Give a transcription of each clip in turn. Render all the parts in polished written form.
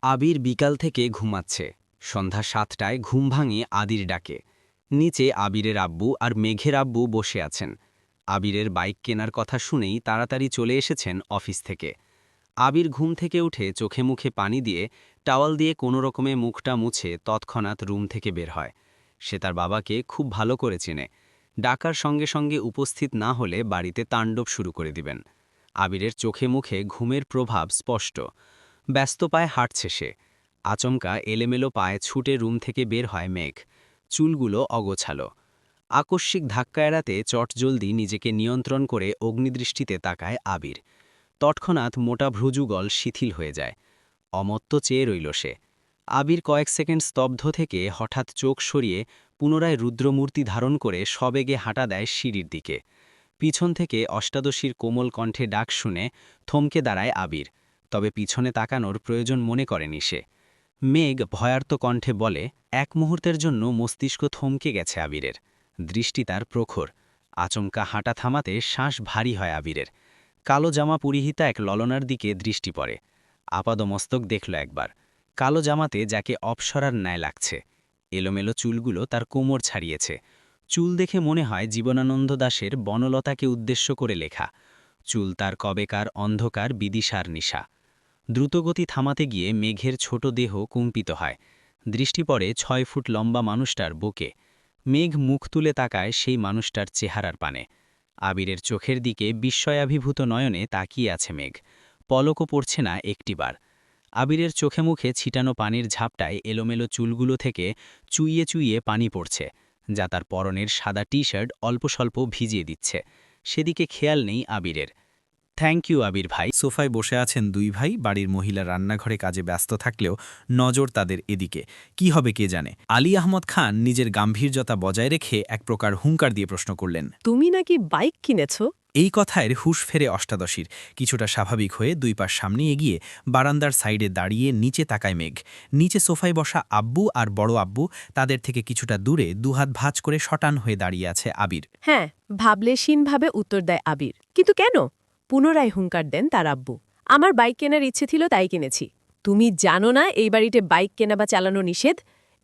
আবির বিকাল থেকে ঘুমাচ্ছে। সন্ধ্যা ৭টায় ঘুম ভাঙে আদির ডাকে। নিচে আবিরের আব্বু আর মেঘের আব্বু বসে আছেন। আবিরের বাইক কেনার কথা শুনেই তাড়াতাড়ি চলে এসেছেন অফিস থেকে। আবির ঘুম থেকে উঠে চোখে মুখে পানি দিয়ে টাওয়াল দিয়ে কোনো রকমে মুখটা মুছে তৎক্ষণাৎ রুম থেকে বের হয়। সে তার বাবাকে খুব ভালো করে চেনে। ডাকার সঙ্গে সঙ্গে উপস্থিত না হলে বাড়িতে তাণ্ডব শুরু করে দিবেন। আবিরের চোখে মুখে ঘুমের প্রভাব স্পষ্ট। ব্যস্ত পায়ে হাঁটছে সে। আচমকা এলেমেলো পায়ে ছুটে রুম থেকে বের হয় মেঘ। চুলগুলো অগোছালো। আকস্মিক ধাক্কা এড়াতে চটজলদি নিজেকে নিয়ন্ত্রণ করে অগ্নিদৃষ্টিতে তাকায় আবির। তৎক্ষণাৎ মোটা ভ্রুযুগল শিথিল হয়ে যায়। অমত্ত চেয়ে রইল সে। আবির কয়েক সেকেন্ড স্তব্ধ থেকে হঠাৎ চোখ সরিয়ে পুনরায় রুদ্রমূর্তি ধারণ করে সবেগে হাঁটা দেয় সিঁড়ির দিকে। পিছন থেকে অষ্টাদশীর কোমল কণ্ঠে ডাক শুনে থমকে দাঁড়ায় আবির। তবে পিছনে তাকানোর প্রয়োজন মনে করেনি সে। মেঘ ভয়ার্ত কণ্ঠে বলে, এক মুহূর্তের জন্য মস্তিষ্ক থমকে গেছে আবিরের। দৃষ্টি তার প্রখর। আচমকা হাঁটা থামাতে শ্বাস ভারী হয় আবিরের। কালো জামা পরিহিতা এক ললনার দিকে দৃষ্টি পড়ে। আপাদমস্তক দেখল একবার। কালো জামাতে যাকে অপসরার ন্যায় লাগছে। এলোমেলো চুলগুলো তার কোমর ছাড়িয়েছে। চুল দেখে মনে হয় জীবনানন্দ দাশের বনলতাকে উদ্দেশ্য করে লেখা। চুল তার কবেকার অন্ধকার বিদিশার নিশা। দ্রুতগতি থামাতে গিয়ে মেঘের ছোট দেহ কম্পিত হয়। দৃষ্টি পড়ে ৬ ফুট লম্বা মানুষটার বুকে। মেঘ মুখ তুলে তাকায় সেই মানুষটার চেহারার পানে। আবিরের চোখের দিকে বিস্ময়াভিভূত নয়নে তাকিয়ে আছে মেঘ। পলকও পড়ছে না একটিবার। আবিরের চোখে মুখে ছিটানো পানির ঝাপটায় এলোমেলো চুলগুলো থেকে চুইয়ে চুইয়ে পানি পড়ছে, যা তার পরনের সাদা টি-শার্ট অল্পস্বল্প ভিজিয়ে দিচ্ছে। সেদিকে খেয়াল নেই আবিরের। থ্যাংক ইউ আবির ভাই। সোফায় বসে আছেন দুই ভাই। বাড়ির মহিলা রান্নাঘরে কাজে ব্যস্ত থাকলেও নজর তাদের এদিকে। কি হবে কে জানে। আলী আহমদ খান নিজের গাম্ভীর্যতা বজায় রেখে এক প্রকার হুঙ্কার দিয়ে প্রশ্ন করলেন, তুমি নাকি বাইক কিনেছো? এই কথায় হুঁশ ফেরে অষ্টাদশীর। কিছুটা স্বাভাবিক হয়ে দুই পাশ সামনে এগিয়ে বারান্দার সাইডে দাঁড়িয়ে নিচে তাকায় মেঘ। নিচে সোফায় বসা আব্বু আর বড় আব্বু, তাদের থেকে কিছুটা দূরে দুহাত ভাঁজ করে শটান হয়ে দাঁড়িয়ে আছে আবির। হ্যাঁ, ভাবলেশীনভাবে উত্তর দেয় আবির। কিন্তু কেন? পুনরায় হুঙ্কার দেন তার আব্বু। আমার বাইক কেনার ইচ্ছে ছিল, তাই কিনেছি। তুমি জানো না এই বাড়িতে বাইক কেনা বা চালানো নিষেধ?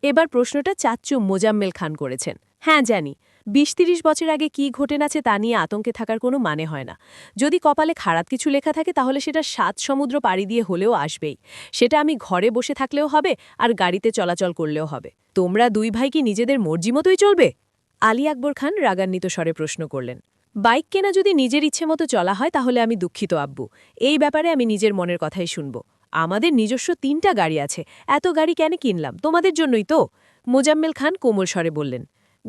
এবার প্রশ্নটা চাচ্চু মোজাম্মেল খান করেছেন। হ্যাঁ জানি, ২০-৩০ বছর আগে কি ঘটে আছে তা নিয়ে আতঙ্কে থাকার কোনো মানে হয় না। যদি কপালে খারাপ কিছু লেখা থাকে তাহলে সেটা ৭ সমুদ্র পাড়ি দিয়ে হলেও আসবেই। সেটা আমি ঘরে বসে থাকলেও হবে আর গাড়িতে চলাচল করলেও হবে। তোমরা দুই ভাই কি নিজেদের মর্জি মতোই চলবে? আলী আকবর খান রাগান্বিত স্বরে প্রশ্ন করলেন। বাইক কেনা যদি নিজের ইচ্ছে মতো চলা হয় তাহলে আমি দুঃখিত আব্বু। এই ব্যাপারে আমি নিজের মনের কথাই শুনব। আমাদের নিজস্ব ৩টা গাড়ি আছে। এত গাড়ি কেন কিনলাম? তোমাদের জন্যই তো। মোজাম্মেল খান কোমল স্বরে বললেন,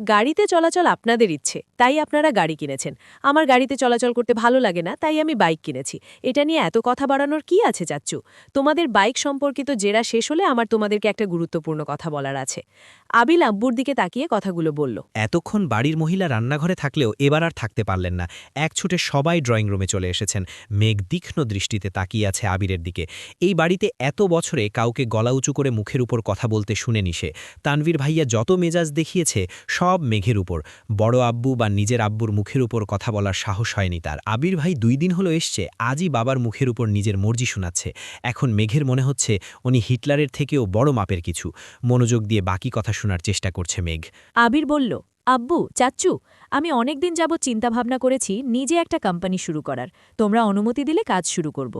গাড়িতে চলাচল আপনাদের ইচ্ছে, তাই আপনারা গাড়ি কিনেছেন। আমার গাড়িতে চলাচল করতে ভালো লাগে না, তাই আমি বাইক কিনেছি। এটা নিয়ে এত কথা বাড়ানোর কি আছে চাচ্চু? তোমাদের বাইক সম্পর্কিত জেরা শেষ হলে আমার তোমাদেরকে একটা গুরুত্বপূর্ণ কথা বলার আছে। আবিল আব্বুর দিকে তাকিয়ে কথাগুলো বলল। এতক্ষণ বাড়ির মহিলা রান্নাঘরে থাকলেও এবার আর থাকতে পারলেন না। এক ছুটে সবাই ড্রয়িং রুমে চলে এসেছেন। মেঘ তীক্ষ্ণ দৃষ্টিতে তাকিয়ে আছে আবিরের দিকে। এই বাড়িতে এত বছরে কাউকে গলা উঁচু করে মুখের উপর কথা বলতে শুনেনি সে। তানভীর ভাইয়া যত মেজাজ দেখিয়েছে সব মেঘের উপর। বড় আব্বু বা নিজের আব্বুর মুখের উপর কথা বলার সাহস হয়নি তার। আবির ভাই ২ দিন হলো এসছে, আজই বাবার মুখের উপর নিজের মর্জি শোনাচ্ছে। এখন মেঘের মনে হচ্ছে উনি হিটলারের থেকেও বড় মাপের কিছু। মনোযোগ দিয়ে বাকি কথা শোনার চেষ্টা করছে মেঘ। আবির বলল, আব্বু, চাচ্চু, আমি অনেকদিন যাবৎ চিন্তাভাবনা করেছি নিজে একটা কোম্পানি শুরু করার। তোমরা অনুমতি দিলে কাজ শুরু করব।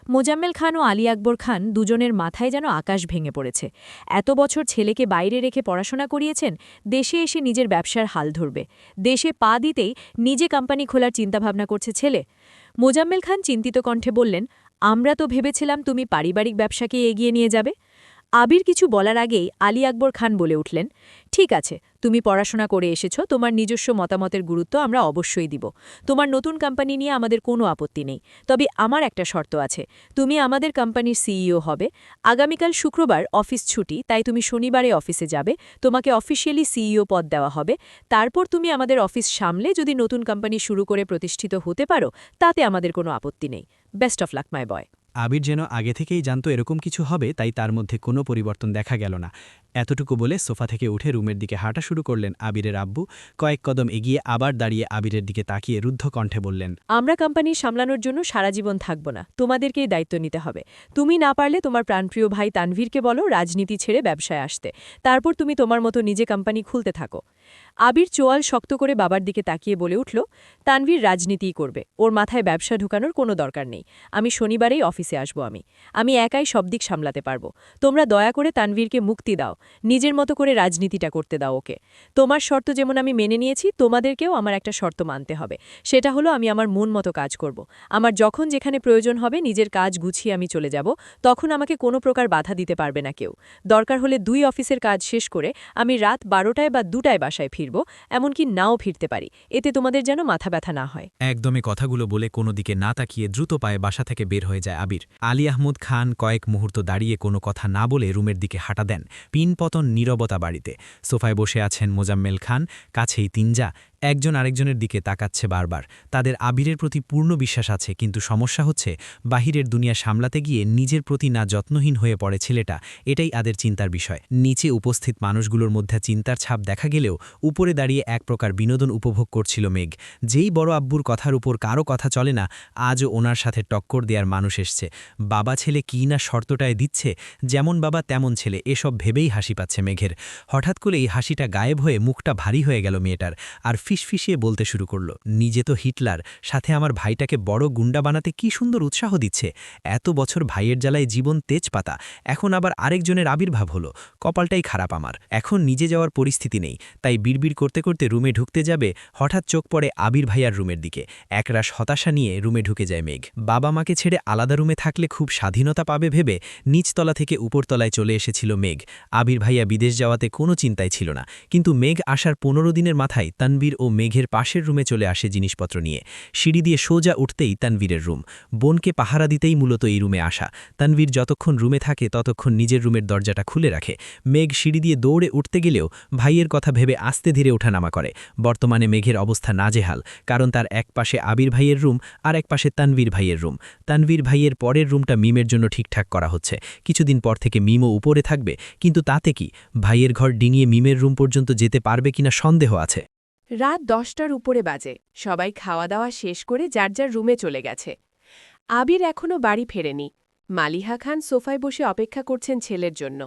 মোজাম্মেল খান ও আলী আকবর খান দুজনের মাথায় যেন আকাশ ভেঙে পড়েছে। এত বছর ছেলেকে বাইরে রেখে পড়াশোনা করিয়েছেন, দেশে এসে নিজের ব্যবসার হাল ধরবে। দেশে পা দিতেই নিজে কোম্পানি খোলার চিন্তাভাবনা করছে ছেলে। মোজাম্মেল খান চিন্তিত কণ্ঠে বললেন, আমরা তো ভেবেছিলাম তুমি পারিবারিক ব্যবসাকে এগিয়ে নিয়ে যাবে। আবির কিছু বলার আগেই আলী আকবর খান বলে উঠলেন, ঠিক আছে, তুমি পড়াশোনা করে এসেছ, তোমার নিজস্ব মতামতের গুরুত্ব আমরা অবশ্যই দিব। তোমার নতুন কোম্পানি নিয়ে আমাদের কোনো আপত্তি নেই। তবে আমার একটা শর্ত আছে, তুমি আমাদের কোম্পানির সিইও হবে। আগামীকাল শুক্রবার অফিস ছুটি, তাই তুমি শনিবারে অফিসে যাবে। তোমাকে অফিসিয়ালি সিইও পদ দেওয়া হবে। তারপর তুমি আমাদের অফিস সামলে যদি নতুন কোম্পানি শুরু করে প্রতিষ্ঠিত হতে পারো, তাতে আমাদের কোনো আপত্তি নেই। বেস্ট অফ লাক মাই বয়। আবির যেন আগে থেকেই জানতো এরকম কিছু হবে, তাই তার মধ্যে কোনো পরিবর্তন দেখা গেল না। এতটুকু বলে সোফা থেকে উঠে রুমের দিকে হাঁটা শুরু করলেন আবিরের আব্বু। কয়েক কদম এগিয়ে আবার দাঁড়িয়ে আবিরের দিকে তাকিয়ে রুদ্ধ কণ্ঠে বললেন, আমরা কোম্পানি সামলানোর জন্য সারা জীবন থাকব না, তোমাদেরকেই দায়িত্ব নিতে হবে। তুমি না পারলে তোমার প্রাণপ্রিয় ভাই তানভীরকে বলো রাজনীতি ছেড়ে ব্যবসায় আসতে, তারপর তুমি তোমার মতো নিজে কোম্পানি খুলতে থাকো। আবির চোয়াল শক্ত করে বাবার দিকে তাকিয়ে বলে উঠল, তানভীর রাজনীতিই করবে, ওর মাথায় ব্যবসা ঢুকানোর কোনো দরকার নেই। আমি শনিবারেই অফিসে আসব। আমি একাই সব দিক সামলাতে পারবো। তোমরা দয়া করে তানভীরকে মুক্তি দাও, নিজের মতো করে রাজনীতিটা করতে দাও ওকে। তোমার শর্ত যেমন আমি মেনে নিয়েছি, তোমাদেরকেও আমার একটা শর্ত মানতে হবে। সেটা হলো আমি আমার মন মতো কাজ করব। আমার যখন যেখানে প্রয়োজন হবে নিজের কাজ গুছিয়ে আমি চলে যাব, তখন আমাকে কোনো প্রকার বাধা দিতে পারবে না কেউ। দরকার হলে 2 অফিসের কাজ শেষ করে আমি রাত 12টায় বা 2টায় বাসায় ফিরব, এমনকি নাও ফিরতে পারি। এতে তোমাদের যেন মাথা ব্যথা না হয়। একদমই কথাগুলো বলে কোনো দিকে না তাকিয়ে দ্রুত পায়ে বাসা থেকে বের হয়ে যায় আবির। আলী আহমদ খান কয়েক মুহূর্ত দাঁড়িয়ে কোনো কথা না বলে রুমের দিকে হাঁটা দেন। পিনপতন নীরবতা বাড়িতে। সোফায় বসে আছেন মোজাম্মেল খান, কাছেই তিনজা। একজন আরেকজনের দিকে তাকাচ্ছে বারবার। তাদের আবিরের প্রতি পূর্ণ বিশ্বাস আছে, কিন্তু সমস্যা হচ্ছে বাহিরের দুনিয়া সামলাতে গিয়ে নিজের প্রতি না যত্নহীন হয়ে পড়ে ছেলেটা। এটাই তাদের চিন্তার বিষয়। নিচে উপস্থিত মানুষগুলোর মধ্যে চিন্তার ছাপ দেখা গেলেও উপরে দাঁড়িয়ে এক প্রকার বিনোদন উপভোগ করছিল মেঘ। যেই বড় আব্বুর কথার উপর কারো কথা চলে না, আজও ওনার সাথে টক্কর দেওয়ার মানুষ এসছে। বাবা ছেলে কী না শর্তটায় দিচ্ছে, যেমন বাবা তেমন ছেলে, এসব ভেবেই হাসি পাচ্ছে মেঘের। হঠাৎ করেই হাসিটা গায়েব হয়ে মুখটা ভারী হয়ে গেল মেয়েটার, আর ফিসফিসিয়ে বলতে শুরু করলো, নিজে তো হিটলার, সাথে আমার ভাইটাকে বড় গুন্ডা বানাতে কি সুন্দর উৎসাহ দিচ্ছে। এত বছর ভাইয়ের জ্বালায় জীবন তেজপাতা, এখন আবার আরেকজনের আবির্ভাব হলো। কপালটাই খারাপ আমার, এখন নিজে যাওয়ার পরিস্থিতি নেই। তাই বিড়বিড় করতে করতে রুমে ঢুকতে যাবে, হঠাৎ চোখ পড়ে আবির ভাইয়ার রুমের দিকে। একরাশ হতাশা নিয়ে রুমে ঢুকে যায় মেঘ। বাবা মাকে ছেড়ে আলাদা রুমে থাকলে খুব স্বাধীনতা পাবে ভেবে নিচতলা থেকে উপরতলায় চলে এসেছিল মেঘ। আবির ভাইয়া বিদেশ যাওয়াতে কোনো চিন্তাই ছিল না, কিন্তু মেঘ আসার 15 দিনের মাথায় তানভীর ও মেঘের পাশের রুমে চলে আসে জিনিসপত্র নিয়ে। সিঁড়ি দিয়ে সোজা উঠতেই তানভীরের রুম। বোনকে পাহারা দিতেই মূলত এই রুমে আসা। তানভীর যতক্ষণ রুমে থাকে ততক্ষণ নিজের রুমের দরজাটা খুলে রাখে। মেঘ সিঁড়ি দিয়ে দৌড়ে উঠতে গেলেও ভাইয়ের কথা ভেবে আস্তে ধীরে ওঠানামা করে। বর্তমানে মেঘের অবস্থা নাজেহাল, কারণ তার এক পাশে আবির ভাইয়ের রুম আর এক পাশে তানভীর ভাইয়ের রুম। তানভীর ভাইয়ের পরের রুমটা মিমের জন্য ঠিকঠাক করা হচ্ছে। কিছুদিন পর থেকে মিমও উপরে থাকবে, কিন্তু তাতে কি ভাইয়ের ঘর ডিঙিয়ে মিমের রুম পর্যন্ত যেতে পারবে কিনা সন্দেহ আছে। রাত 10টার উপরে বাজে। সবাই খাওয়া দাওয়া শেষ করে যার যার রুমে চলে গেছে। আবির এখনও বাড়ি ফেরেনি। মালিহা খান সোফায় বসে অপেক্ষা করছেন ছেলের জন্য।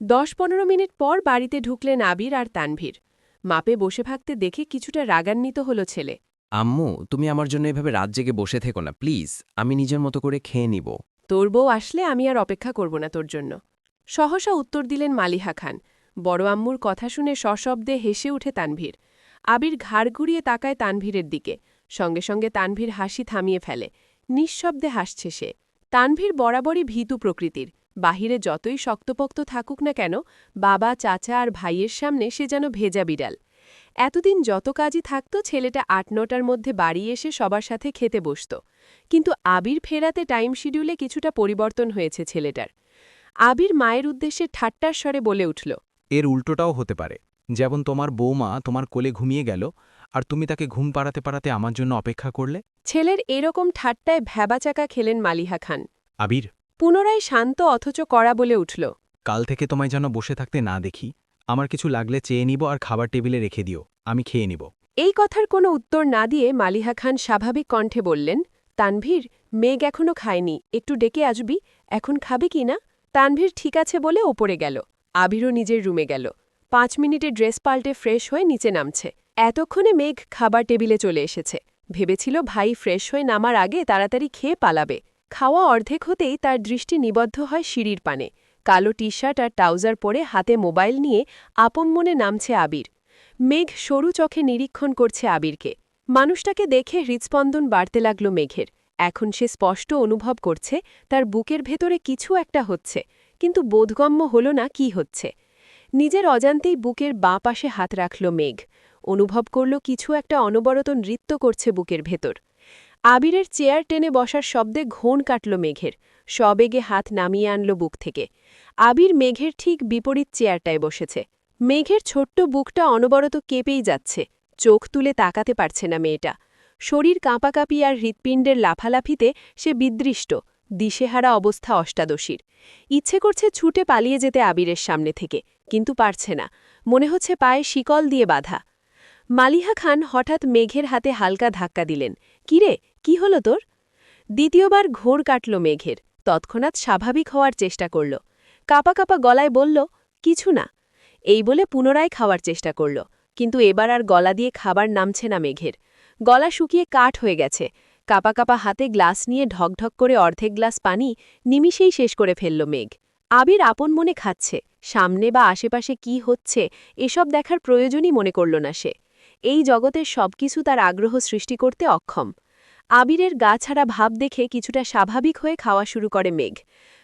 10-15 মিনিট পর বাড়িতে ঢুকলেন আবির আর তানভীর। মাপে বসে থাকতে দেখে কিছুটা রাগান্বিত হল ছেলে। আম্মু, তুমি আমার জন্য এভাবে রাত জেগে বসে থেকো না প্লিজ, আমি নিজের মতো করে খেয়ে নিব। তোর বউ আসলে আমি আর অপেক্ষা করব না তোর জন্য, সহসা উত্তর দিলেন মালিহা খান। বড় আম্মুর কথা শুনে সশব্দে হেসে উঠে তানভীর। আবির ঘাড় ঘুরিয়ে তাকায় তানভীরের দিকে। সঙ্গে সঙ্গে তানভীর হাসি থামিয়ে ফেলে। নিঃশব্দে হাসছে সে। তানভীর বরাবরই ভীতু প্রকৃতির। বাহিরে যতই শক্তপোক্ত থাকুক না কেন, বাবা, চাচা আর ভাইয়ের সামনে সে যেন ভেজা বিড়াল। এতদিন যত কাজই থাকত, ছেলেটা 8-9টার মধ্যে বাড়ি এসে সবার সাথে খেতে বসত। কিন্তু আবির ফেরাতে টাইম শিডিউলে কিছুটা পরিবর্তন হয়েছে ছেলেটার। আবির মায়ের উদ্দেশ্যে ঠাট্টার স্বরে বলে উঠল, এর উল্টোটাও হতে পারে, যেমন তোমার বৌমা তোমার কোলে ঘুমিয়ে গেল আর তুমি তাকে ঘুম পাড়াতে পাড়াতে আমার জন্য অপেক্ষা করলে। ছেলের এরকম ঠাট্টায় ভ্যাবাচাকা খেলেন মালিহা খান। আবির, পুনরায় শান্ত অথচ কড়া বলে উঠল, কাল থেকে তোমায় যেন বসে থাকতে না দেখি। আমার কিছু লাগলে চেয়ে নিব আর খাবার টেবিলে রেখে দিও, আমি খেয়ে নিব। এই কথার কোনো উত্তর না দিয়ে মালিহা খান স্বাভাবিক কণ্ঠে বললেন, তানভীর, মেঘ এখনো খায়নি, একটু ডেকে আসবি, এখন খাবে কি না? তানভীর ঠিক আছে বলে ওপরে গেল। আবিরও নিজের রুমে গেল। 5 মিনিটে ড্রেস পাল্টে ফ্রেশ হয়ে নিচে নামছে। এতক্ষণে মেঘ খাবার টেবিলে চলে এসেছে। ভেবেছিল ভাই ফ্রেশ হয়ে নামার আগে তাড়াতাড়ি খেয়ে পালাবে। খাওয়া অর্ধেক হতেই তার দৃষ্টি নিবদ্ধ হয় সিঁড়ির পানে। কালো টি-শার্ট আর ট্রাউজার পরে হাতে মোবাইল নিয়ে আপন মনে নামছে আবির। মেঘ সরু চোখে নিরীক্ষণ করছে আবিরকে। মানুষটাকে দেখে হৃৎস্পন্দন বাড়তে লাগল মেঘের। এখন সে স্পষ্ট অনুভব করছে তার বুকের ভেতরে কিছু একটা হচ্ছে, কিন্তু বোধগম্য হল না কি হচ্ছে। নিজের অজান্তেই বুকের বাঁ পাশে হাত রাখল মেঘ। অনুভব করল কিছু একটা অনবরত নৃত্য করছে বুকের ভেতর। আবিরের চেয়ার টেনে বসার শব্দে ঘোন কাটল মেঘের। সবেগে হাত নামিয়ে আনল বুক থেকে। আবির মেঘের ঠিক বিপরীত চেয়ারটায় বসেছে। মেঘের ছোট্ট বুকটা অনবরত কেঁপেই যাচ্ছে। চোখ তুলে তাকাতে পারছে না মেয়েটা। শরীর কাঁপাকাঁপি আর হৃৎপিণ্ডের লাফালাফিতে সে বিদৃষ্ট, দিশেহারা অবস্থা অষ্টাদশীর। ইচ্ছে করছে ছুটে পালিয়ে যেতে আবিরের সামনে থেকে, কিন্তু পারছে না, মনে হচ্ছে পায়ে শিকল দিয়ে বাঁধা। মালিহা খান হঠাৎ মেঘের হাতে হালকা ধাক্কা দিলেন। কিরে, কি হলো তোর? দ্বিতীয়বার ঘোর কাটল মেঘের, তৎক্ষণাৎ স্বাভাবিক হওয়ার চেষ্টা করল। কাপা কাপা গলায় বলল, কিছু না। এই বলে পুনরায় খাওয়ার চেষ্টা করল, কিন্তু এবার আর গলা দিয়ে খাবার নামছে না মেঘের। গলা শুকিয়ে কাঠ হয়ে গেছে। কাপা কাপা হাতে গ্লাস নিয়ে ঢকঢক করে অর্ধেক গ্লাস পানি নিমিষেই শেষ করে ফেলল মেঘ। আবির আপন মনে খাচ্ছে, সামনে বা আশেপাশে কি হচ্ছে এসব দেখার প্রয়োজনই মনে করল না সে। এই জগতের সবকিছু তার আগ্রহ সৃষ্টি করতে অক্ষম। আবিরের গা ছাড়া ভাব দেখে কিছুটা স্বাভাবিক হয়ে খাওয়া শুরু করে মেঘ।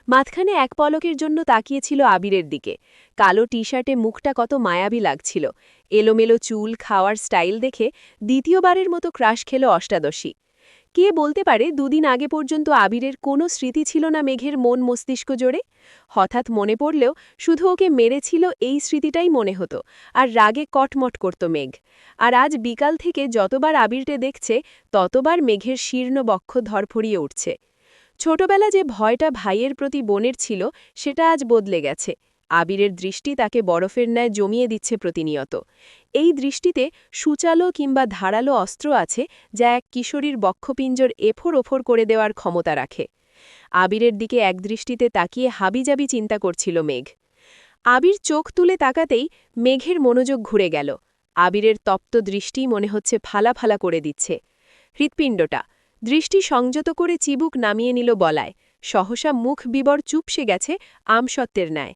মাঝখানে এক পলকের জন্য তাকিয়েছিল আবিরের দিকে। কালো টি শার্টে মুখটা কত মায়াবী লাগছিল। এলোমেলো চুল, খাওয়ার স্টাইল দেখে দ্বিতীয়বারের মতো ক্রাশ খেল অষ্টাদশী। কে বলতে পারে দুদিন আগে পর্যন্ত আবিরের কোনো স্মৃতি ছিল না মেঘের মন মস্তিষ্ক জোড়ে? হঠাৎ মনে পড়লেও শুধু ওকে মেরেছিল এই স্মৃতিটাই মনে হতো, আর রাগে কটমট করত মেঘ। আর আজ বিকাল থেকে যতবার আবিরটে দেখছে ততবার মেঘের শীর্ণ বক্ষ ধরফড়িয়ে উঠছে। ছোটবেলা যে ভয়টা ভাইয়ের প্রতি বোনের ছিল সেটা আজ বদলে গেছে। আবিরের দৃষ্টি তাকে বরফের ন্যায় জমিয়ে দিচ্ছে প্রতিনিয়ত। এই দৃষ্টিতে সূচালো কিংবা ধারালো অস্ত্র আছে যা এক কিশোরীর বক্ষপিঞ্জর এফোর ওফোর করে দেওয়ার ক্ষমতা রাখে। আবিরের দিকে একদৃষ্টিতে তাকিয়ে হাবিজাবি চিন্তা করছিল মেঘ। আবির চোখ তুলে তাকাতেই মেঘের মনোযোগ ঘুরে গেল। আবিরের তপ্ত দৃষ্টি মনে হচ্ছে ফালা ফালা করে দিচ্ছে হৃৎপিণ্ডটা। দৃষ্টি সংযত করে চিবুক নামিয়ে নিল বলায়। সহসা মুখ বিবর চুপসে গেছে আমসত্ত্বের ন্যায়।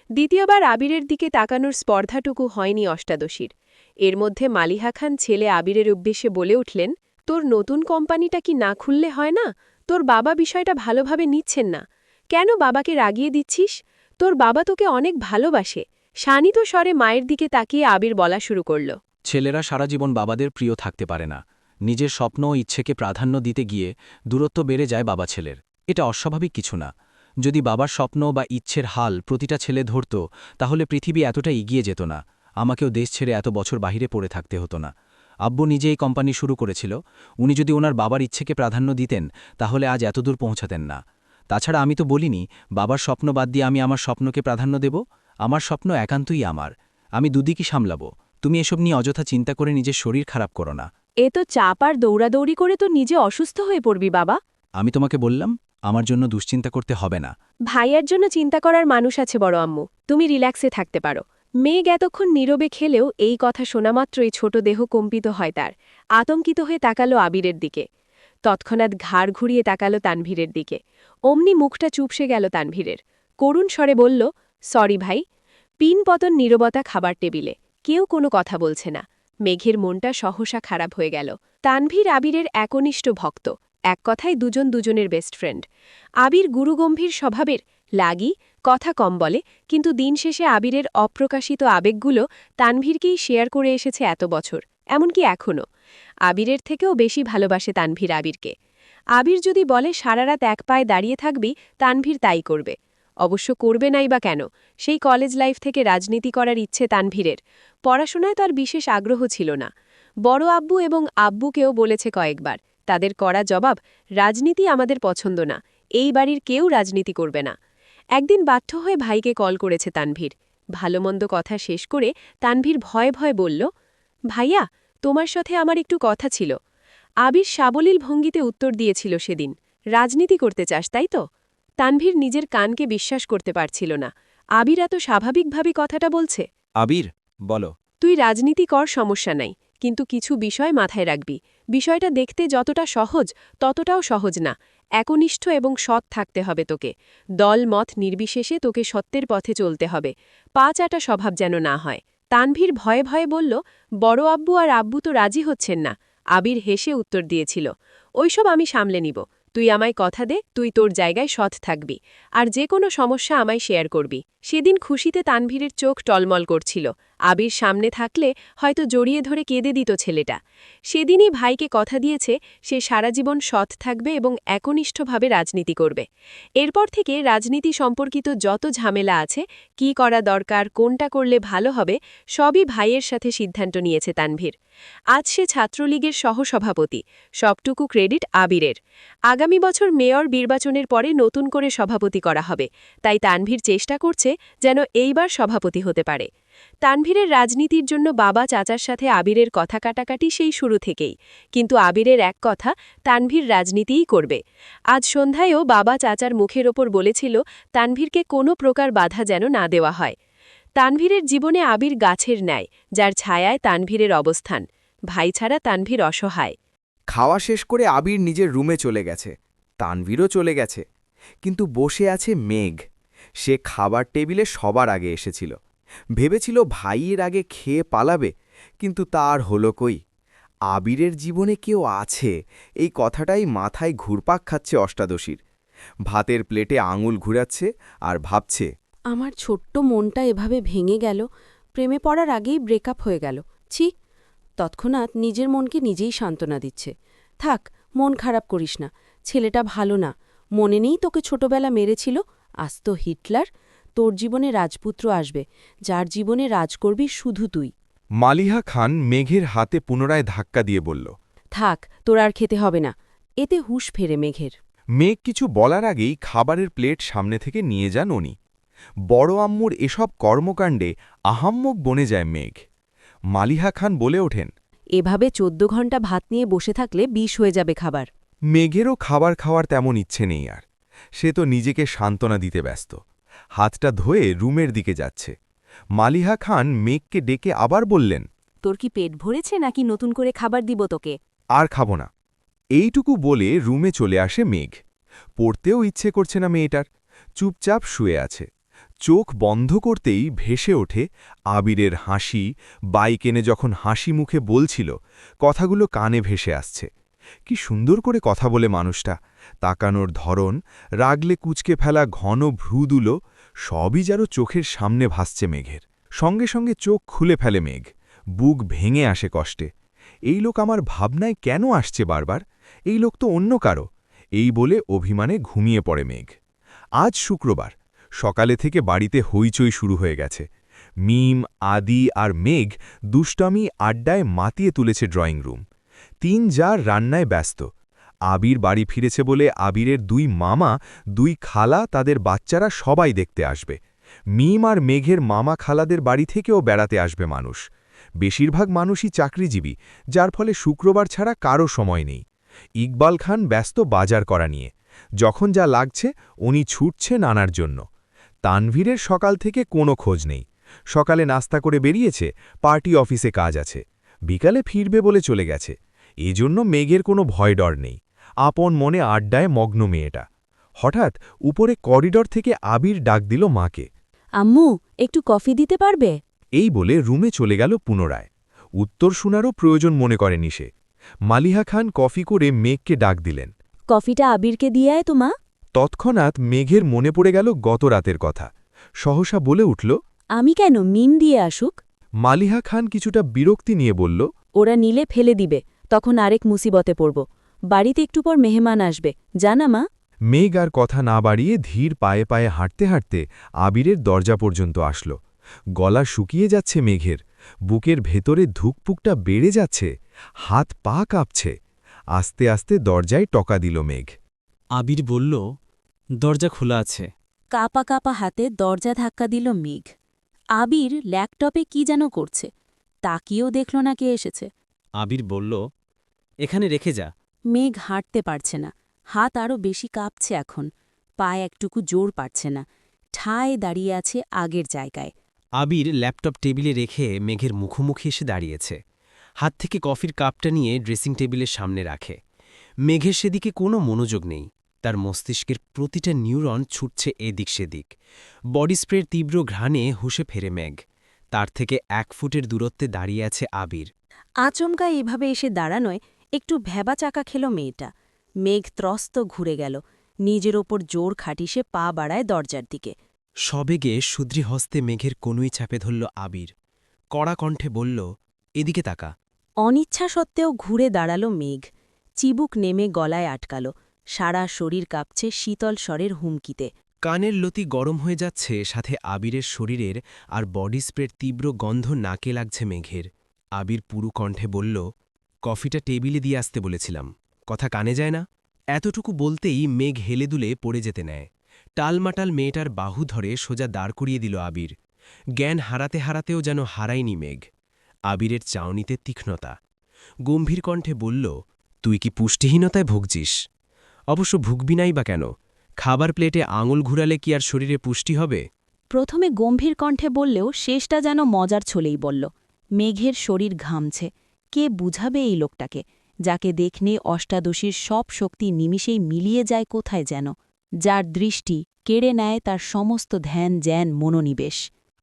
দ্বিতীয়বার আবিরের দিকে তাকানোর স্পর্ধাটুকু হয়নি অষ্টাদশীর। এর মধ্যে মালিহা খান ছেলে আবিরের উদ্দেশ্যে বলে উঠলেন, তোর নতুন কোম্পানিটা কি না খুললে হয় না? তোর বাবা বিষয়টা ভালোভাবে নিচ্ছেন না। কেন বাবাকে রাগিয়ে দিচ্ছিস? তোর বাবা তোকে অনেক ভালোবাসে। শানিত স্বরে মায়ের দিকে তাকিয়ে আবির বলা শুরু করল। ছেলেরা সারা জীবন বাবাদের প্রিয় থাকতে পারে না। নিজের স্বপ্ন ও ইচ্ছেকে প্রাধান্য দিতে গিয়ে দূরত্ব বেড়ে যায় বাবা ছেলের। এটা অস্বাভাবিক কিছু না। যদি বাবার স্বপ্ন বা ইচ্ছের হাল প্রতিটা ছেলে ধরত, তাহলে পৃথিবী এতটা এগিয়ে যেত না। আমাকেও দেশ ছেড়ে এত বছর বাহিরে পড়ে থাকতে হতো না। আব্বু নিজে এই কোম্পানি শুরু করেছিল। উনি যদি ওনার বাবার ইচ্ছেকে প্রাধান্য দিতেন তাহলে আজ এতদূর পৌঁছাতেন না। তাছাড়া আমি তো বলিনি বাবার স্বপ্ন বাদ দিয়ে আমি আমার স্বপ্নকে প্রাধান্য দেব। আমার স্বপ্ন একান্তই আমার। আমি দুদিকই সামলাবো। তুমি এসব নিয়ে অযথা চিন্তা করে নিজের শরীর খারাপ করো না। এ তো চাপ আর দৌড়াদৌড়ি করে তো নিজে অসুস্থ হয়ে পড়বি বাবা। আমি তোমাকে বললাম আমার জন্য দুশ্চিন্তা করতে হবে না। ভাইয়ার জন্য চিন্তা করার মানুষ আছে বড় আম্মু, তুমি রিল্যাক্সে থাকতে পারো। মেঘ এতক্ষণ নীরবে খেলেও এই কথা শোনামাত্রই ছোট দেহ কম্পিত হয় তার। আতঙ্কিত হয়ে তাকালো আবিরের দিকে। তৎক্ষণাৎ ঘাড় ঘুরিয়ে তাকালো তানভীরের দিকে। অমনি মুখটা চুপসে গেল তানভীরের। করুণ স্বরে বলল, সরি ভাই। পিনপতন নীরবতা খাবার টেবিলে। কেউ কোনো কথা বলছে না। মেঘের মনটা সহসা খারাপ হয়ে গেল। তানভীর আবিরের একনিষ্ঠ ভক্ত, এক কথায় দুজন দুজনের বেস্ট ফ্রেন্ড। আবির গুরুগম্ভীর স্বভাবের, লাগি, কথা কম বলে, কিন্তু দিন শেষে আবিরের অপ্রকাশিত আবেগগুলো তানভীরকেই শেয়ার করে এসেছে এত বছর, এমনকি এখনও। আবিরের থেকেও বেশি ভালোবাসে তানভীর আবিরকে। আবির যদি বলে সারারাত এক পায়ে দাঁড়িয়ে থাকবি, তানভীর তাই করবে। অবশ্য করবে নাই বা কেন, সেই কলেজ লাইফ থেকে রাজনীতি করার ইচ্ছে তানভীরের। পড়াশোনায় তার বিশেষ আগ্রহ ছিল না। বড় আব্বু এবং আব্বুকেও বলেছে কয়েকবার, তাদের করা জবাব, রাজনীতি আমাদের পছন্দ না, এই বাড়ির কেউ রাজনীতি করবে না। একদিন বাধ্য হয়ে ভাইকে কল করেছে তানভীর। ভালোমন্দ কথা শেষ করে তানভীর ভয়ে ভয়ে বলল, ভাইয়া, তোমার সাথে আমার একটু কথা ছিল। আবির সাবলীল ভঙ্গিতে উত্তর দিয়েছিল সেদিন, রাজনীতি করতে চাস তাই তো? তানভীর নিজের কানকে বিশ্বাস করতে পারছিল না। আবির এত স্বাভাবিকভাবে কথাটা বলছে। আবির, বলো। তুই রাজনীতি কর, সমস্যা নাই, কিন্তু কিছু বিষয় মাথায় রাখবি। বিষয়টা দেখতে যতটা সহজ ততটাও সহজ না। একনিষ্ঠ এবং সৎ থাকতে হবে তোকে। দল মত নির্বিশেষে তোকে সত্যের পথে চলতে হবে। পা চাটা স্বভাব যেন না হয়। তানভীর ভয়ে ভয়ে বলল, বড় আব্বু আর আব্বু তো রাজি হচ্ছেন না। আবির হেসে উত্তর দিয়েছিল, ওইসব আমি সামলে নিব। তুই আমায় কথা দে, তুই তোর জায়গায় সৎ থাকবি, আর যে কোনো সমস্যা আমায় শেয়ার করবি। সেদিন খুশিতে তানভীরের চোখ টলমল করছিল। আবির সামনে থাকলে হয়তো জড়িয়ে ধরে কেঁদে দিত ছেলেটা। সেদিনই ভাইকে কথা দিয়েছে সে সারা জীবন সৎ থাকবে এবং একনিষ্ঠভাবে রাজনীতি করবে। এরপর থেকে রাজনীতি সম্পর্কিত যত ঝামেলা আছে, কি করা দরকার, কোনটা করলে ভালো হবে, সবই ভাইয়ের সাথে সিদ্ধান্ত নিয়েছে তানভীর। আজ সে ছাত্রলীগের সহসভাপতি, সবটুকু ক্রেডিট আবিরের। আগামী বছর মেয়র নির্বাচনের পরে নতুন করে সভাপতি করা হবে, তাই তানভীর চেষ্টা করছে যেন এইবার সভাপতি হতে পারে। তানভীরের রাজনীতির জন্য বাবা চাচার সাথে আবিরের কথা কাটাকাটি সেই শুরু থেকেই, কিন্তু আবিরের এক কথা, তানভীর রাজনীতিই করবে। আজ সন্ধ্যায়ও বাবা চাচার মুখের ওপর বলেছিল তানভীরকে কোনো প্রকার বাধা যেন না দেওয়া হয়। তানভীরের জীবনে আবির গাছের ন্যায়, যার ছায়ায় তানভীরের অবস্থান। ভাই ছাড়া তানভীর অসহায়। খাওয়া শেষ করে আবির নিজের রুমে চলে গেছে, তানভীরও চলে গেছে, কিন্তু বসে আছে মেঘ। সে খাবার টেবিলে সবার আগে এসেছিল, ভেবেছিল ভাইয়ের আগে খেয়ে পালাবে, কিন্তু তার হলো কই। আবিরের জীবনে কেউ আছে, এই কথাটাই মাথায় ঘুরপাক খাচ্ছে অষ্টাদশীর। ভাতের প্লেটে আঙুল ঘুরাচ্ছে আর ভাবছে, আমার ছোট্ট মনটা এভাবে ভেঙে গেল, প্রেমে পড়ার আগেই ব্রেকআপ হয়ে গেল। ছি! তৎক্ষণাৎ নিজের মনকে নিজেই সান্ত্বনা দিচ্ছে। থাক, মন খারাপ করিস না, ছেলেটা ভালো না। মনে নেই তোকে ছোটবেলা মেরেছিল? আজ তো হিটলার। তোর জীবনে রাজপুত্র আসবে, যার জীবনে রাজ করবি শুধু তুই। মালিহা খান মেঘের হাতে পুনরায় ধাক্কা দিয়ে বলল, থাক, তোর আর খেতে হবে না। এতে হুঁশ ফেরে মেঘের। মেঘ কিছু বলার আগেই খাবারের প্লেট সামনে থেকে নিয়ে যান উনি। বড় আম্মুর এসব কর্মকাণ্ডে আহাম্মক বনে যায় মেঘ। মালিহা খান বলে ওঠেন, এভাবে 14 ঘন্টা ভাত নিয়ে বসে থাকলে বিষ হয়ে যাবে খাবার। মেঘেরও খাবার খাওয়ার তেমন ইচ্ছে নেই আর। সে তো নিজেকে সান্ত্বনা দিতে ব্যস্ত। হাতটা ধুয়ে রুমের দিকে যাচ্ছে। মালিহা খান মেঘকে ডেকে আবার বললেন, তোর কি পেট ভরেছে নাকি নতুন করে খাবার দিব তোকে? আর খাব না। এইটুকু বলে রুমে চলে আসে মেঘ। পড়তেও ইচ্ছে করছে না মেয়েটার, চুপচাপ শুয়ে আছে। চোখ বন্ধ করতেই ভেসে ওঠে আবিরের হাসি। বাইক এনে যখন হাসি মুখে বলছিল, কথাগুলো কানে ভেসে আসছে। কি সুন্দর করে কথা বলে মানুষটা, তাকানোর ধরন, রাগলে কুচকে ফেলা ঘন ভ্রুদুলো, সবই যেন চোখের সামনে ভাসছে মেঘের। সঙ্গে সঙ্গে চোখ খুলে ফেলে মেঘ, বুক ভেঙে আসে কষ্টে। এই লোক আমার ভাবনায় কেন আসছে বারবার? এই লোক তো অন্য কারো। এই বলে অভিমানে ঘুমিয়ে পড়ে মেঘ। আজ শুক্রবার, সকালে থেকে বাড়িতে হইচই শুরু হয়ে গেছে। মিম, আদি আর মেঘ দুষ্টামি আড্ডায় মাতিয়ে তুলেছে ড্রয়িং রুম। 3 জার রান্নায় ব্যস্ত। আবির বাড়ি ফিরেছে বলে আবিরের 2 মামা, 2 খালা, তাদের বাচ্চারা সবাই দেখতে আসবে। মিম আর মেঘের মামা খালাদের বাড়ি থেকেও বেড়াতে আসবে মানুষ। বেশিরভাগ মানুষই চাকরিজীবী, যার ফলে শুক্রবার ছাড়া কারও সময় নেই। ইকবাল খান ব্যস্ত বাজার করা নিয়ে। যখন যা লাগছে উনি ছুটছে নানার জন্য। তানভীরের সকাল থেকে কোনো খোঁজ নেই। সকালে নাস্তা করে বেরিয়েছে, পার্টি অফিসে কাজ আছে। বিকালে ফিরবে বলে চলে গেছে। এজন্য মেঘের কোনো ভয় ডর নেই। আপন মনে আড্ডায় মগ্ন মেয়েটা। হঠাৎ উপরে করিডর থেকে আবির ডাক দিল মাকে। আম্মু, একটু কফি দিতে পারবে? এই বলে রুমে চলে গেল পুনরায়। উত্তর শোনারও প্রয়োজন মনে করেনি সে। মালিহা খান কফি করে মেঘকে ডাক দিলেন। কফিটা আবিরকে দিয়ে আয় তো মা। তৎক্ষণাৎ মেঘের মনে পড়ে গেল গত রাতের কথা। সহসা বলে উঠল, আমি কেন, মিম দিয়ে আসুক। মালিহা খান কিছুটা বিরক্তি নিয়ে বলল, ওরা নিলে ফেলে দিবে, তখন আরেক মুসিবতে পড়ব। বাড়িতে একটু পর মেহমান আসবে, জানা মা। মেঘ আর কথা না বাড়িয়ে ধীর পায়ে পায়ে হাঁটতে হাঁটতে আবিরের দরজা পর্যন্ত আসল। গলা শুকিয়ে যাচ্ছে মেঘের, বুকের ভেতরে ধুকপুকটা বেড়ে যাচ্ছে, হাত পা কাঁপছে। আস্তে আস্তে দরজায় টকা দিল মেঘ। আবির বলল, দরজা খোলা আছে। কাপা কাপা হাতে দরজা ধাক্কা দিল মেঘ। আবির ল্যাপটপে কি যেন করছে, তাকিয়েও দেখল না কে এসেছে। আবির বলল, এখানে রেখে যা। মেঘ হাঁটতে পারছে না, হাত আরও বেশি কাঁপছে এখন, পায়ে একটুকু জোর পাচ্ছে না, ঠায় দাঁড়িয়ে আছে আগের জায়গায়। আবির ল্যাপটপ টেবিলে রেখে মেঘের মুখোমুখি এসে দাঁড়িয়েছে। হাত থেকে কফির কাপটা নিয়ে ড্রেসিং টেবিলের সামনে রাখে। মেঘের সেদিকে কোনো মনোযোগ নেই। তার মস্তিষ্কের প্রতিটা নিউরন ছুটছে এদিক সেদিক। বডি স্প্রের তীব্র ঘ্রাণে হুঁশে ফেরে মেঘ। তার থেকে 1 ফুটের দূরত্বে দাঁড়িয়ে আছে আবির। আচমকা এভাবে এসে দাঁড়ানোয় একটু ভ্যাবা চাকা খেল মেয়েটা। মেঘ ত্রস্ত ঘুরে গেল, নিজের ওপর জোর খাটিসে পা বাড়ায় দরজার দিকে। সবেগে শুদ্রি হস্তে মেঘের কনুই চাপে ধরল আবির। কড়া কণ্ঠে বলল, এদিকে তাকা। অনিচ্ছা সত্ত্বেও ঘুরে দাঁড়াল মেঘ, চিবুক নেমে গলায় আটকাল, সারা শরীর কাঁপছে শীতল স্বরের হুমকিতে। কানের লতি গরম হয়ে যাচ্ছে, সাথে আবিরের শরীরের আর বডি স্প্রের তীব্র গন্ধ নাকে লাগছে মেঘের। আবির পুরু কণ্ঠে বলল, কফিটা টেবিলে দিয়ে আসতে বলেছিলাম, কথা কানে যায় না? এতটুকু বলতেই মেঘ হেলে দুলে পড়ে যেতে নেয়। টালমাটাল মেয়েটার বাহু ধরে সোজা দাঁড় করিয়ে দিল আবির। জ্ঞান হারাতে হারাতেও যেন হারায়নি মেঘ। আবিরের চাউনিতে তীক্ষ্ণতা। গম্ভীর কণ্ঠে বলল, তুই কি পুষ্টিহীনতায় ভুগছিস? অবশ্য ভুগবি নাই বা কেন? খাবার প্লেটে আঙুল ঘুরালে কি আর শরীরে পুষ্টি হবে? প্রথমে গম্ভীর কণ্ঠে বললেও শেষটা যেন মজার ছলেই বলল। মেঘের শরীর ঘামছে। কে বুঝাবে এই লোকটাকে, যাকে দেখলে অষ্টাদশীর সব শক্তি নিমিষেই মিলিয়ে যায় কোথায় যেন, যার দৃষ্টি কেড়ে নেয় তার সমস্ত ধ্যান জ্ঞান মনোনিবেশ।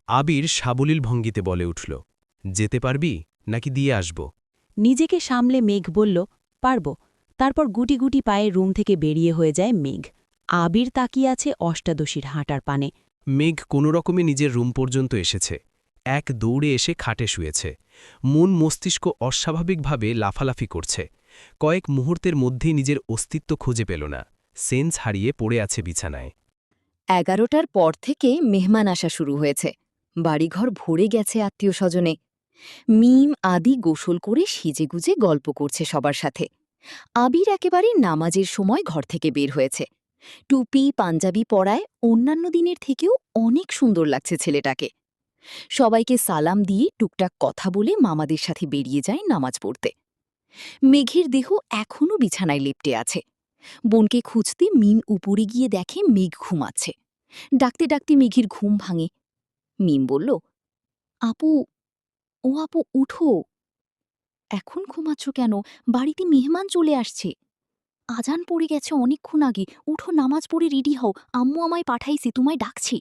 আবির সাবলীল ভঙ্গিতে বলে উঠল, যেতে পারবি নাকি দিয়ে আসব? নিজেকে সামলে মেঘ বলল, পারব। তারপর গুটি গুটি পায়ে রুম থেকে বেরিয়ে হয়ে যায় মেঘ। আবির তাকিয়ে আছে অষ্টাদশীর হাঁটার পানে। মেঘ কোনো রকমে নিজের রুম পর্যন্ত এসেছে। এক দৌড়ে এসে খাটে শুয়েছে। মন মস্তিষ্ক অস্বাভাবিকভাবে লাফালাফি করছে। কয়েক মুহূর্তের মধ্যেই নিজের অস্তিত্ব খুঁজে পেল না। সেন্স হারিয়ে পড়ে আছে বিছানায়। 11টার পর থেকে মেহমান আসা শুরু হয়েছে। বাড়িঘর ভরে গেছে আত্মীয় স্বজনে। মিম আদি গোসল করে সেজেগুজে গল্প করছে সবার সাথে। আবির একেবারে নামাজের সময় ঘর থেকে বের হয়েছে। টুপি পাঞ্জাবি পরায় অন্যান্য দিনের থেকেও অনেক সুন্দর লাগছে ছেলেটাকে। সবাইকে সালাম দিয়ে টুকটাক কথা বলে মামাদের সাথে বেরিয়ে যায় নামাজ পড়তে। মেঘের দেহ এখনও বিছানায় লেপ্টে আছে। বোনকে খুঁজতে মিম উপরে গিয়ে দেখে মেঘ ঘুমাচ্ছে। ডাকতে ডাকতে মেঘের ঘুম ভাঙে। মিম বলল, আপু, ও আপু উঠো। এখন ঘুমাচ্ছ কেন? বাড়িতে মেহমান চলে আসছে। আজান পড়ে গেছে অনেকক্ষণ আগে, উঠো নামাজ পড়ে রেডি হও, আম্মু আমায় পাঠাইছে, তোমায় ডাকছে।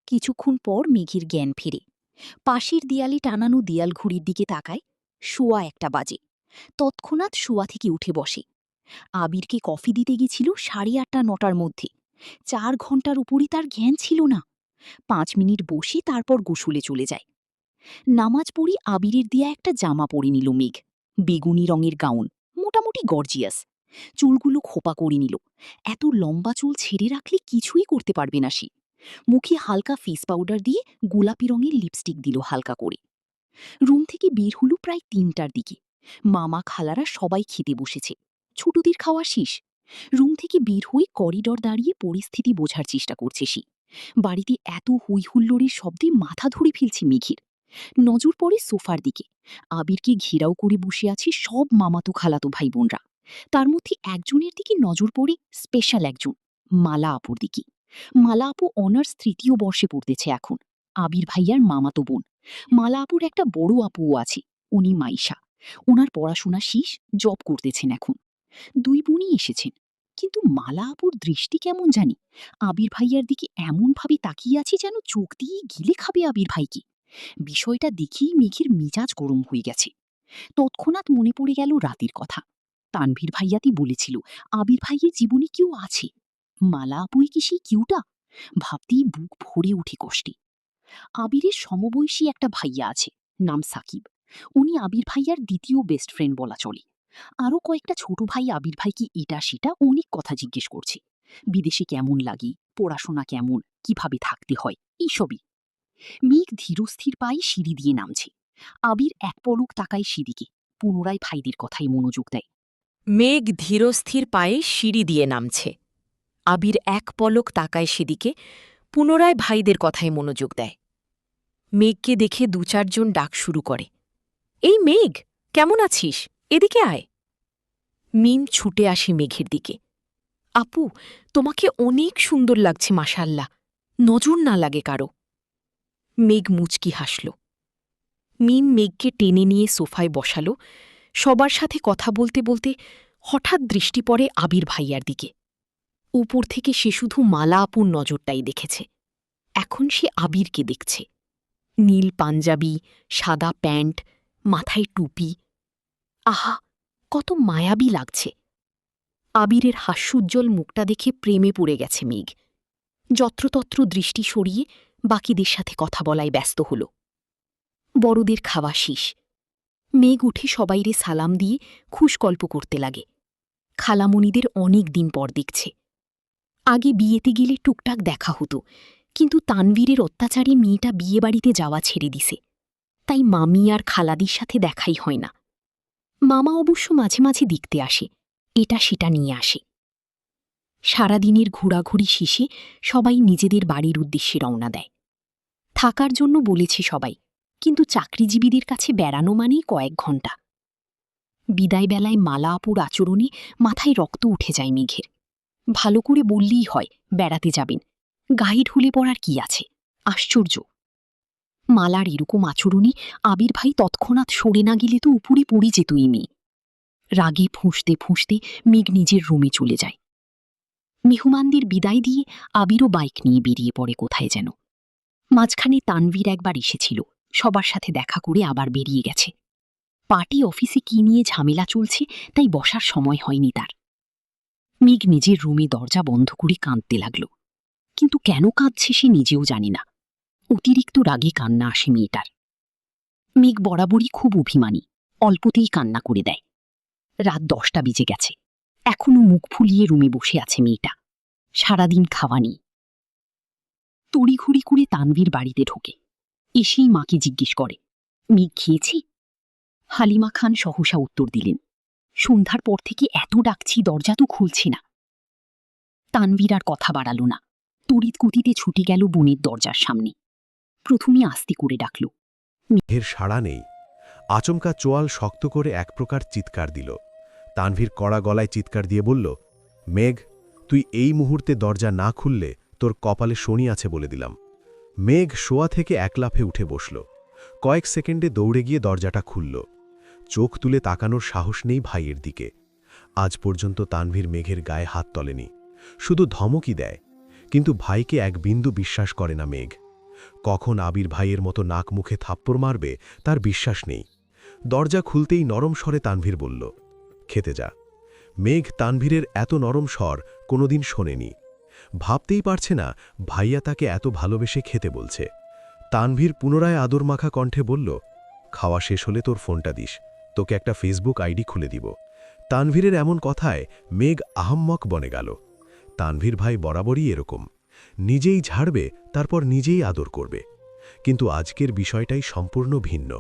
কিছুক্ষণ পর মেঘের জ্ঞান ফেরে। পাশের দেয়ালে টানানো দেয়াল ঘড়ির দিকে তাকায়। শোয়া 1টা বাজে। তৎক্ষণাৎ শোয়া থেকে উঠে বসে। আবিরকে কফি দিতে গেছিল 8:30 9টার মধ্যে। 4 ঘন্টার উপরই তার জ্ঞান ছিল না। 5 মিনিট বসে তারপর গোসলে চলে যায়। নামাজ পড়ি আবিরের দেয়া একটা জামা পরে নিল মেঘ। বেগুনি রঙের গাউন, মোটামুটি গর্জিয়াস। চুলগুলো খোপা করে নিল। এত লম্বা চুল ছেড়ে রাখলে কিছুই করতে পারবে না সে। মুখে হালকা ফেস পাউডার দিয়ে গোলাপি রঙের লিপস্টিক দিল হালকা করে। রুম থেকে বের হলো প্রায় 3টার দিকে। মামা খালারা সবাই খেতে বসেছে। ছোটদের খাওয়া শেষ। রুম থেকে বের হয়ে করিডর দাঁড়িয়ে পরিস্থিতি বোঝার চেষ্টা করছে সে। বাড়িতে এত হইহুল্লোড়ের শব্দে মাথা ধরে ফেলছে মেঘের। নজর পড়ে সোফার দিকে। আবিরকে ঘেরাও করে বসে আছে সব মামাতো খালাতো ভাই বোনরা। তার মধ্যে একজনের দিকে নজর পড়ে, স্পেশাল একজন, মালা আপুর দিকে। মালা আপু অনার্স 3য় বর্ষে পড়তেছে এখন। আবির ভাইয়ার মামাতো বোন। মালা আপুর একটা বড় আপুও আছে, উনি মাইশা। ওনার পড়াশোনা শেষ, জব করতেছেন এখন। 2 বোনই এসেছেন। কিন্তু মালা আপুর দৃষ্টি কেমন জানি আবির ভাইয়ার দিকে এমনভাবে তাকিয়ে আছে যেন চোখ দিয়ে গিলে খাবে আবির ভাইকে। বিষয়টা দেখেই মেঘের মেজাজ গরম হয়ে গেছে। তৎক্ষণাৎ মনে পড়ে গেল রাতের কথা। তানভীর ভাইয়াতি বলেছিল আবির ভাইয়ের জীবনে কেউ আছে। মালা আপুই কি সেই কেউটা? ভাবতেই বুক ভরে উঠে কষ্টে। আবিরের সমবয়সী একটা ভাইয়া আছে, নাম সাকিব। উনি আবির ভাইয়ার দ্বিতীয় বেস্ট ফ্রেন্ড বলা চলে। আরও কয়েকটা ছোট ভাই আবির ভাইকে এটা সেটা অনেক কথা জিজ্ঞেস করছে। বিদেশে কেমন লাগে, পড়াশোনা কেমন, কিভাবে থাকতে হয়, এইসবই। মেঘ ধীরস্থির পায়ে সিঁড়ি দিয়ে নামছে। আবির এক পলক তাকায় সেদিকে, পুনরায় ভাইদের কথাই মনোযোগ দেয়। মেঘ ধীরস্থির পায়ে সিঁড়ি দিয়ে নামছে। আবির এক পলক তাকায় সেদিকে, পুনরায় ভাইদের কথায় মনোযোগ দেয়। মেঘকে দেখে 2-4 জন ডাক শুরু করে, এই মেঘ, কেমন আছিস? এদিকে আয়। মিম ছুটে আসে মেঘের দিকে। আপু, তোমাকে অনেক সুন্দর লাগছে মাশাল্লাহ, নজর না লাগে কারো। মেঘ মুচকি হাসল। মিম মেঘকে টেনে নিয়ে সোফায় বসালো। সবার সাথে কথা বলতে বলতে হঠাৎ দৃষ্টি পড়ে আবির ভাইয়ার দিকে। উপর থেকে সে শুধু মালা আপুর নজরটাই দেখেছে। এখন সে আবিরকে দেখছে। নীল পাঞ্জাবি, সাদা প্যান্ট, মাথায় টুপি। আহা, কত মায়াবী লাগছে। আবিরের হাস্যোজ্জ্বল মুখটা দেখে প্রেমে পড়ে গেছে মেঘ। যত্রতত্র দৃষ্টি সরিয়ে বাকিদের সাথে কথা বলায় ব্যস্ত হল। বড়দের খাওয়া শেষ। মেঘ উঠে সবাইরে সালাম দিয়ে খুশগল্প করতে লাগে। খালামণিদের অনেক দিন পর দেখছে। আগে বিয়েতে গেলে টুকটাক দেখা হতো, কিন্তু তানভীরের অত্যাচারে মেয়েটা বিয়েবাড়িতে যাওয়া ছেড়ে দিছে। তাই মামি আর খালাদির সাথে দেখাই হয় না। মামা অবশ্য মাঝে মাঝে দেখতে আসে, এটা সেটা নিয়ে আসে। সারাদিনের ঘোরাঘুরি শেষে সবাই নিজেদের বাড়ির উদ্দেশ্যে রওনা দেয়। থাকার জন্য বলেছে সবাই, কিন্তু চাকরিজীবীদের কাছে বেড়ানো মানেই কয়েক ঘণ্টা। বিদায়বেলায় মালা আপুর আচরণে মাথায় রক্ত উঠে যায় মেঘের। ভালো করে বললেই হয় বেড়াতে যাবেন, গায়ে ঢুলে পড়ার কি আছে? আশ্চর্য! মালার এরকম আচরণে আবির ভাই তৎক্ষণাৎ সরে না গেলে তো উপরে পড়ে যেত এই মেয়ে। রাগে ফুঁসতে ফুঁসতে মেঘ নিজের রুমে চলে যায়। মেহমানদের বিদায় দিয়ে আবিরও বাইক নিয়ে বেরিয়ে পড়ে কোথায় যেন। মাঝখানে তানভীর একবার এসেছিল, সবার সাথে দেখা করে আবার বেরিয়ে গেছে। পার্টি অফিসে কি নিয়ে ঝামেলা চলছে তাই বসার সময় হয়নি তার। মেঘ নিজের রুমে দরজা বন্ধ করে কাঁদতে লাগল, কিন্তু কেন কাঁদছে সে নিজেও জানে না। অতিরিক্ত রাগে কান্না আসে মেয়েটার। মেঘ বরাবরই খুব অভিমানী, অল্পতেই কান্না করে দেয়। রাত 10টা বেজে গেছে, এখনও মুখ ফুলিয়ে রুমে বসে আছে মেয়েটা। সারাদিন খাওয়া নেই। তড়িঘড়ি করে তানভীর বাড়িতে ঢোকে। এসেই মাকে জিজ্ঞেস করে, মেঘ খেয়েছি? হালিমা খান সহসা উত্তর দিলেন, সন্ধ্যার পর থেকে এত ডাকছি, দরজা তো খুলছে না। তানভীর আর কথা বাড়াল না, তড়িৎ গতিতে ছুটে গেল বোনের দরজার সামনে। প্রথমে আস্তে করে ডাকল, মেঘের সাড়া নেই। আচমকা চোয়াল শক্ত করে এক প্রকার চিৎকার দিল। তানভীর কড়া গলায় চিৎকার দিয়ে বলল, মেঘ, তুই এই মুহূর্তে দরজা না খুললে তোর কপালে শনি আছে বলে দিলাম। মেঘ শোয়া থেকে এক লাফে উঠে বসল। কয়েক সেকেন্ডে দৌড়ে গিয়ে দরজাটা খুলল। চোখ তুলে তাকানোর সাহস নেই ভাইয়ের দিকে। আজ পর্যন্ত তানভীর মেঘের গায়ে হাত তোলেনি, শুধু ধমকই দেয়, কিন্তু ভাইকে এক বিন্দু বিশ্বাস করে না মেঘ। কখন আবির ভাইয়ের মতো নাক মুখে থাপ্পড় মারবে তার বিশ্বাস নেই। দরজা খুলতেই নরম স্বরে তানভীর বলল, খেতে যা। মেঘ তানভীরের এত নরম স্বর কোনোদিন শোনেনি। ভাবতেই পারছে না ভাইয়া তাকে এত ভালোবেসে খেতে বলছে। তানভীর পুনরায় আদরমাখা কণ্ঠে বলল, খাওয়া শেষ হলে তোর ফোনটা দিস, তোকে একটা ফেসবুক আইডি খুলে দিব। তানভীরের এমন কথায় মেঘ আহাম্মক বনে গেল। তানভীর ভাই বরাবরই এরকম, নিজেই ঝাড়বে তারপর নিজেই আদর করবে। কিন্তু আজকের বিষয়টাই সম্পূর্ণ ভিন্ন।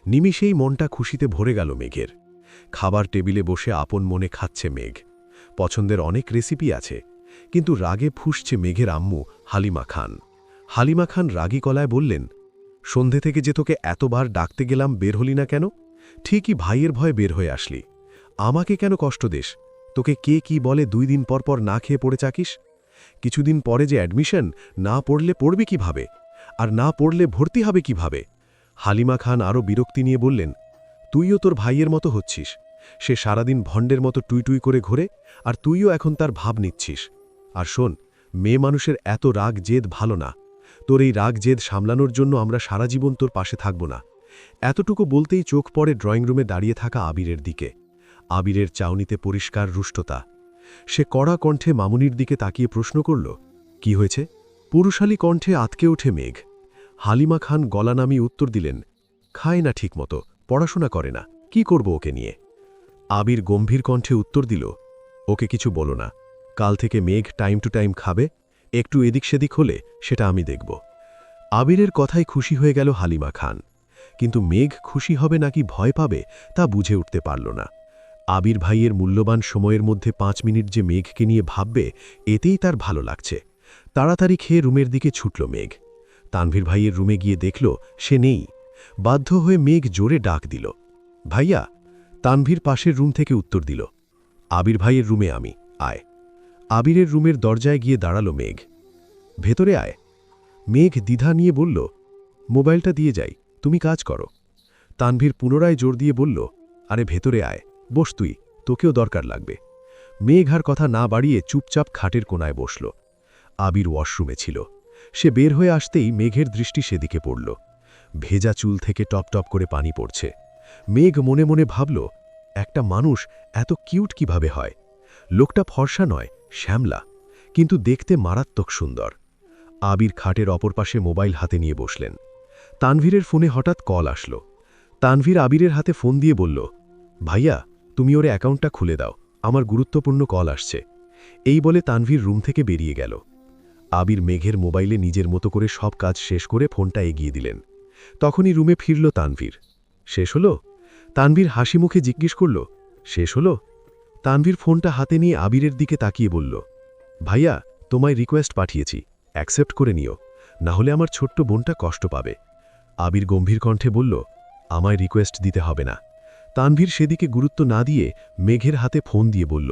নিমিষেই মনটা খুশিতে ভরে গেল মেঘের। খাবার টেবিলে বসে আপন মনে খাচ্ছে মেঘ। পছন্দের অনেক রেসিপি আছে, কিন্তু রাগে ফুঁসছে মেঘের আম্মু হালিমা খান। হালিমা খান রাগী গলায় বললেন, সন্ধে থেকে যে তোকে এতবার ডাকতে গেলাম, বের হলি না কেন? ঠিকই ভাইয়ের ভয়ে বের হয়ে আসলি। আমাকে কেন কষ্ট দেশ? তোকে কে কি বলে 2 দিন পর পর না খেয়ে পড়ে চাকিস? কিছুদিন পরে যে অ্যাডমিশন, না পড়লে পড়বি কিভাবে? আর না পড়লে ভর্তি হবে কিভাবে? হালিমা খান আরও বিরক্তি নিয়ে বললেন, তুইও তোর ভাইয়ের মতো হচ্ছিস। সে সারাদিন ভণ্ডের মতো টুই টুই করে ঘোরে, আর তুইও এখন তার ভাব নিচ্ছিস। আর শোন, মেয়ে মানুষের এত রাগ জেদ ভালো না। তোর এই রাগ জেদ সামলানোর জন্য আমরা সারা জীবন তোর পাশে থাকব না। এতটুকু বলতেই চোখ পড়ে ড্রয়িং রুমে দাঁড়িয়ে থাকা আবিরের দিকে। আবিরের চাউনিতে পরিষ্কার রুষ্টতা। সে কড়া কণ্ঠে মামুনির দিকে তাকিয়ে প্রশ্ন করল, কি হয়েছে? পুরুষালী কণ্ঠে আতকে ওঠে মেঘ। হালিমা খান গলা নামিয়ে উত্তর দিলেন, খায় না ঠিকমতো, পড়াশোনা করে না, কি করব ওকে নিয়ে? আবির গম্ভীর কণ্ঠে উত্তর দিল, ওকে কিছু বলো না। কাল থেকে মেঘ টাইম টু টাইম খাবে, একটু এদিক সেদিক হলে সেটা আমি দেখব। আবিরের কথায় খুশি হয়ে গেল হালিমা খান, কিন্তু মেঘ খুশি হবে নাকি ভয় পাবে তা বুঝে উঠতে পারল না। আবির ভাইয়ের মূল্যবান সময়ের মধ্যে 5 মিনিট যে মেঘকে নিয়ে ভাববে, এতেই তার ভালো লাগছে। তাড়াতাড়ি খেয়ে রুমের দিকে ছুটল মেঘ। তানভীর ভাইয়ের রুমে গিয়ে দেখল সে নেই। বাধ্য হয়ে মেঘ জোরে ডাক দিল, ভাইয়া। তানভীর পাশের রুম থেকে উত্তর দিল, আবির ভাইয়ের রুমে আমি, আয়। আবিরের রুমের দরজায় গিয়ে দাঁড়ালো মেঘ, ভেতরে আয়। মেঘ দ্বিধা নিয়ে বলল, মোবাইলটা দিয়ে যাই, তুমি কাজ করো। তানভীর পুনরায় জোর দিয়ে বলল, আরে ভেতরে আয়, বস তুই, তোকেও দরকার লাগবে। মেঘ আর কথা না বাড়িয়ে চুপচাপ খাটের কোনায় বসল। আবির ওয়াশরুমে ছিল। সে বের হয়ে আসতেই মেঘের দৃষ্টি সেদিকে পড়ল। ভেজা চুল থেকে টপ টপ করে পানি পড়ছে। মেঘ মনে মনে ভাবল, একটা মানুষ এত কিউট কিভাবে হয়? লোকটা ফর্সা নয়, শ্যামলা, কিন্তু দেখতে মারাত্মক সুন্দর। আবির খাটের অপর পাশে মোবাইল হাতে নিয়ে বসলেন। তানভীরের ফোনে হঠাৎ কল আসলো। তানভীর আবিরের হাতে ফোন দিয়ে বলল, ভাইয়া তুমি ওর অ্যাকাউন্টটা খুলে দাও, আমার গুরুত্বপূর্ণ কল আসছে। এই বলে তানভীর রুম থেকে বেরিয়ে গেল। আবির মেঘের মোবাইলে নিজের মতো করে সব কাজ শেষ করে ফোনটা এগিয়ে দিলেন। তখনই রুমে ফিরল তানভীর। শেষ হলো? তানভীর হাসি মুখে জিজ্ঞেস করল, শেষ হলো? তানভীর ফোনটা হাতে নিয়ে আবিরের দিকে তাকিয়ে বলল, ভাইয়া তোমায় রিকোয়েস্ট পাঠিয়েছি, অ্যাকসেপ্ট করে নিও, না হলে আমার ছোট্ট বোনটা কষ্ট পাবে। আবির গম্ভীর কণ্ঠে বলল, আমায় রিকোয়েস্ট দিতে হবে না। তানভীর সেদিকে গুরুত্ব না দিয়ে মেঘের হাতে ফোন দিয়ে বলল,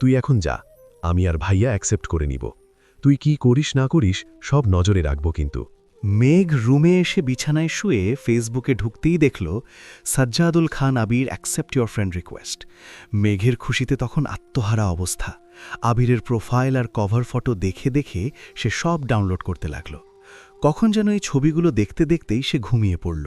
তুই এখন যা, আমি আর ভাইয়া অ্যাকসেপ্ট করে নিব। তুই কি করিস না করিস সব নজরে রাখব কিন্তু। মেঘ রুমে এসে বিছানায় শুয়ে ফেসবুকে ঢুকতেই দেখল সাজ্জাদুল খান আবির অ্যাকসেপ্ট ইয়োর ফ্রেন্ড রিকোয়েস্ট। মেঘের খুশিতে তখন আত্মহারা অবস্থা। আবিরের প্রোফাইল আর কভার ফটো দেখে দেখে সে সব ডাউনলোড করতে লাগল। কখন যেন এই ছবিগুলো দেখতে দেখতেই সে ঘুমিয়ে পড়ল।